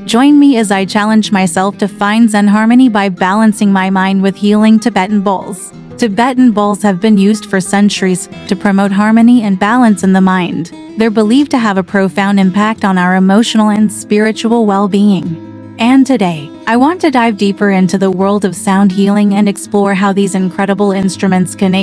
Join me as I challenge myself to find Zen harmony by balancing my mind with healing Tibetan bowls. Tibetan bowls have been used for centuries to promote harmony and balance in the mind. They're believed to have a profound impact on our emotional and spiritual well-being. And today, I want to dive deeper into the world of sound healing and explore how these incredible instruments can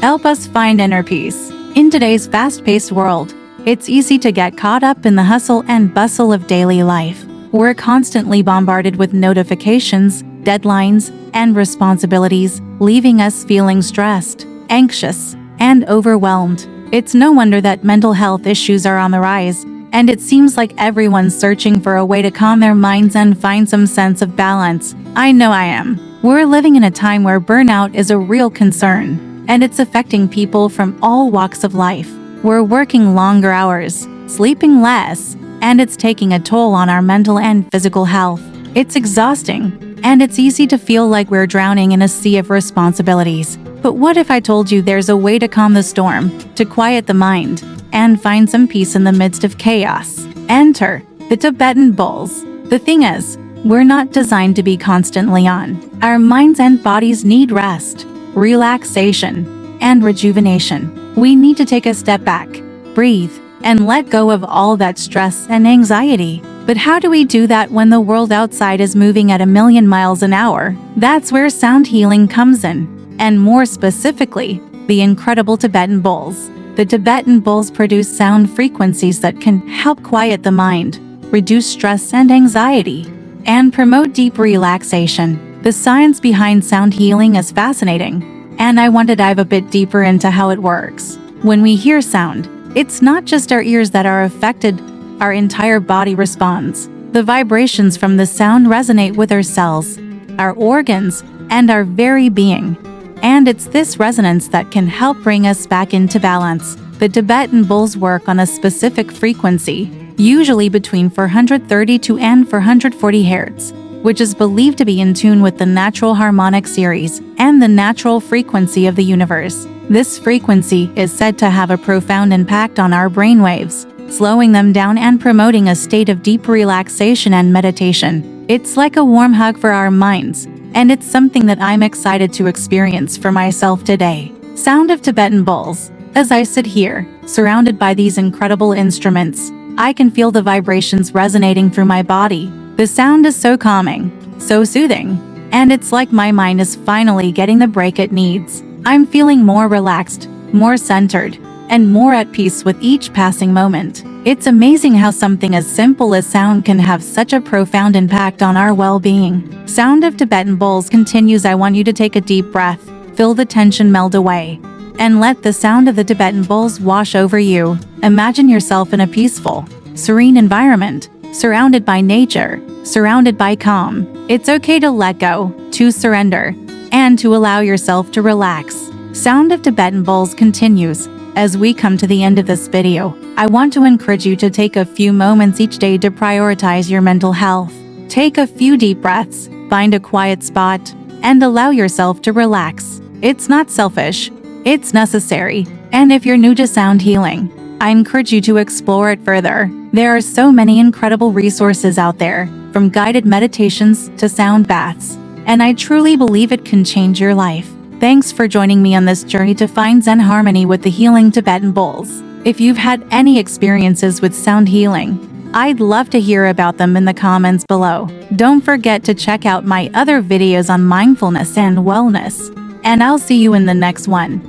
help us find inner peace. In today's fast-paced world, it's easy to get caught up in the hustle and bustle of daily life. We're constantly bombarded with notifications, deadlines, and responsibilities, leaving us feeling stressed, anxious, and overwhelmed. It's no wonder that mental health issues are on the rise, and it seems like everyone's searching for a way to calm their minds and find some sense of balance. I know I am. We're living in a time where burnout is a real concern, and it's affecting people from all walks of life. We're working longer hours, sleeping less, and it's taking a toll on our mental and physical health. It's exhausting, and it's easy to feel like we're drowning in a sea of responsibilities. But what if I told you there's a way to calm the storm, to quiet the mind, and find some peace in the midst of chaos? Enter the Tibetan bowls. The thing is, we're not designed to be constantly on. Our minds and bodies need rest, relaxation, and rejuvenation. We need to take a step back, breathe, and let go of all that stress and anxiety. But how do we do that when the world outside is moving at 1,000,000 miles an hour? That's where sound healing comes in, and more specifically, the incredible Tibetan bowls. The Tibetan bowls produce sound frequencies that can help quiet the mind, reduce stress and anxiety, and promote deep relaxation. The science behind sound healing is fascinating, and I want to dive a bit deeper into how it works. When we hear sound, it's not just our ears that are affected, our entire body responds. The vibrations from the sound resonate with our cells, our organs, and our very being. And it's this resonance that can help bring us back into balance. The Tibetan bowls work on a specific frequency, usually between 432 and 440 Hz, which is believed to be in tune with the natural harmonic series and the natural frequency of the universe. This frequency is said to have a profound impact on our brainwaves, slowing them down and promoting a state of deep relaxation and meditation. It's like a warm hug for our minds, and it's something that I'm excited to experience for myself today. Sound of Tibetan bowls. As I sit here, surrounded by these incredible instruments, I can feel the vibrations resonating through my body. The sound is so calming, so soothing, and it's like my mind is finally getting the break it needs. I'm feeling more relaxed, more centered, and more at peace with each passing moment. It's amazing how something as simple as sound can have such a profound impact on our well-being. Sound of Tibetan bowls continues. I want you to take a deep breath, feel the tension melt away, and let the sound of the Tibetan bowls wash over you. Imagine yourself in a peaceful, serene environment, surrounded by nature, surrounded by calm. It's okay to let go, to surrender, and to allow yourself to relax. Sound of Tibetan bowls continues. As we come to the end of this video, I want to encourage you to take a few moments each day to prioritize your mental health. Take a few deep breaths, find a quiet spot, and allow yourself to relax. It's not selfish, it's necessary. And if you're new to sound healing, I encourage you to explore it further. There are so many incredible resources out there, from guided meditations to sound baths, and I truly believe it can change your life. Thanks for joining me on this journey to find Zen harmony with the Healing Tibetan Bowls. If you've had any experiences with sound healing, I'd love to hear about them in the comments below. Don't forget to check out my other videos on mindfulness and wellness, and I'll see you in the next one.